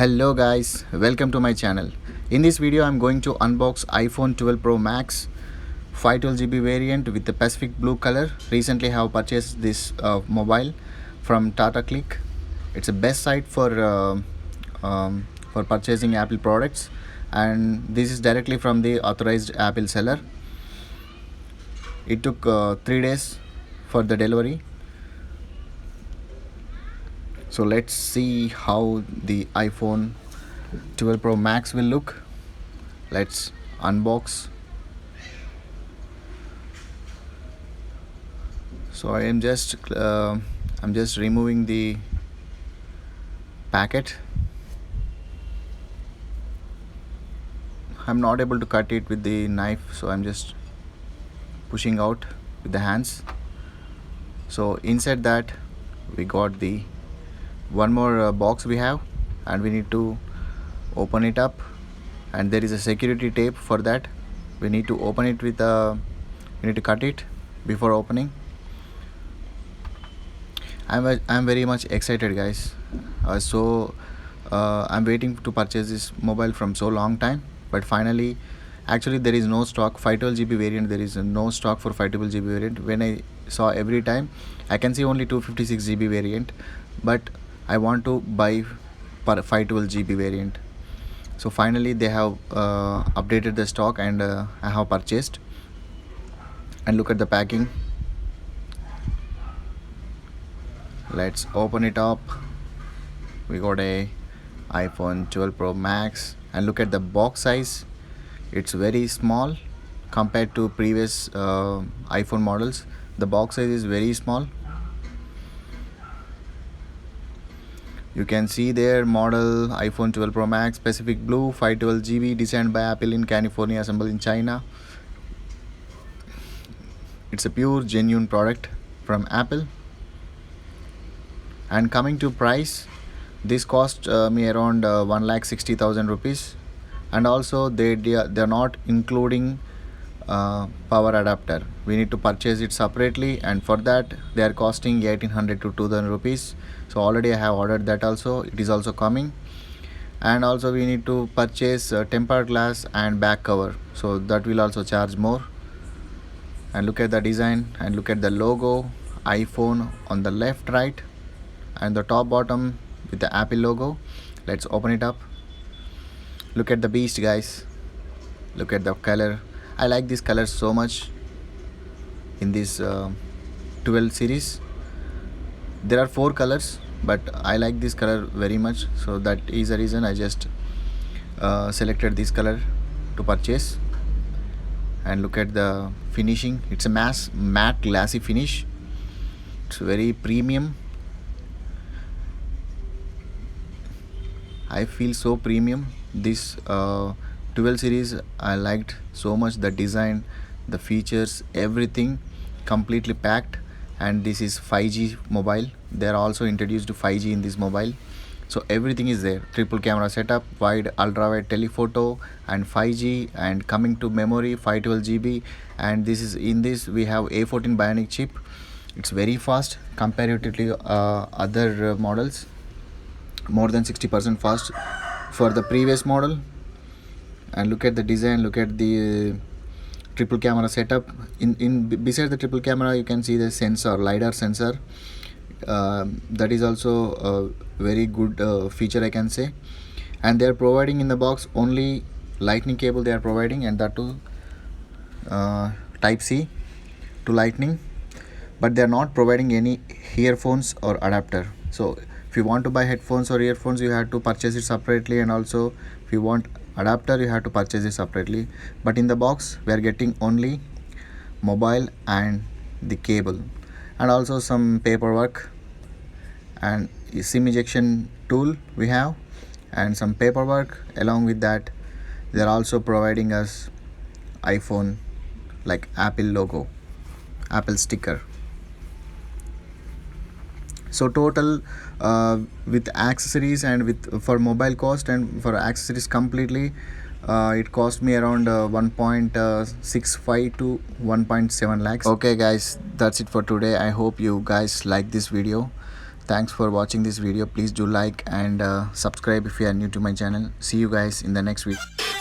Hello guys, welcome to my channel. In this video I'm going to unbox iPhone 12 Pro Max 512GB variant with the Pacific blue color. Recently I have purchased this mobile from Tata Click. It's a best site for purchasing Apple products, and this is directly from the authorized Apple seller. It took 3 days for the delivery. So let's see how the iPhone 12 Pro Max will look. Let's unbox. So I'm just removing the packet. I'm not able to cut it with the knife, so I'm just pushing out with the hands. So inside that we got the one more box we have, and we need to open it up, and there is a security tape for that. We need to open it with we need to cut it before opening. I'm very much excited, guys. I'm waiting to purchase this mobile from so long time, but finally, actually there is no stock 512GB variant. There is no stock for 512GB variant. When I saw every time, I can see only 256GB variant, but I want to buy per 512GB variant. So finally they have updated the stock, and I have purchased. And look at the packing. Let's open it up. We got a iPhone 12 Pro Max, and look at the box size. It's very small compared to previous iPhone models. The box size is very small. You can see their model iPhone 12 Pro Max Pacific Blue 512GB, designed by Apple in California, assembled in China. It's a pure genuine product from Apple. And coming to price, this cost me around 1,60,000 rupees, and also they're not including power adapter. We need to purchase it separately, and for that they are costing 1,800 to 2,000 rupees. So already I have ordered that also. It is also coming. And also we need to purchase tempered glass and back cover, so that will also charge more. And look at the design, and look at the logo iPhone on the left, right, and the top bottom with the Apple logo. Let's open it up. Look at the beast, guys. Look at the color. I like this color so much in this 12 series. There are 4 colors, but I like this color very much, so that is the reason I just selected this color to purchase. And look at the finishing. It's a matte glassy finish. It's very premium. I feel so premium. This 12 series I liked so much. The design, the features, everything completely packed. And this is 5G mobile. They are also introduced to 5G in this mobile, so everything is there. Triple camera setup, wide ultra wide telephoto, and 5G. And coming to memory, 512GB. And this is in this we have A14 Bionic chip. It's very fast comparatively other models, more than 60% fast for the previous model. And look at the design, look at the triple camera setup. Beside the triple camera you can see the sensor, lidar sensor. That is also a very good feature, I can say. And they are providing in the box only lightning cable they are providing, and that too type C to lightning, but they are not providing any earphones or adapter. So if you want to buy headphones or earphones, you have to purchase it separately, and also if you want adapter, you have to purchase it separately. But in the box we are getting only mobile and the cable, and also some paperwork, and SIM ejection tool we have, and some paperwork. Along with that, they are also providing us iPhone, like Apple logo, Apple sticker. So total with accessories and with for mobile cost and for accessories completely, it cost me around 1.65 to 1.7 lakhs. Okay guys, that's it for today. I hope you guys like this video. thanks for watching this video. Please do like and subscribe if you are new to my channel. See you guys in the next video.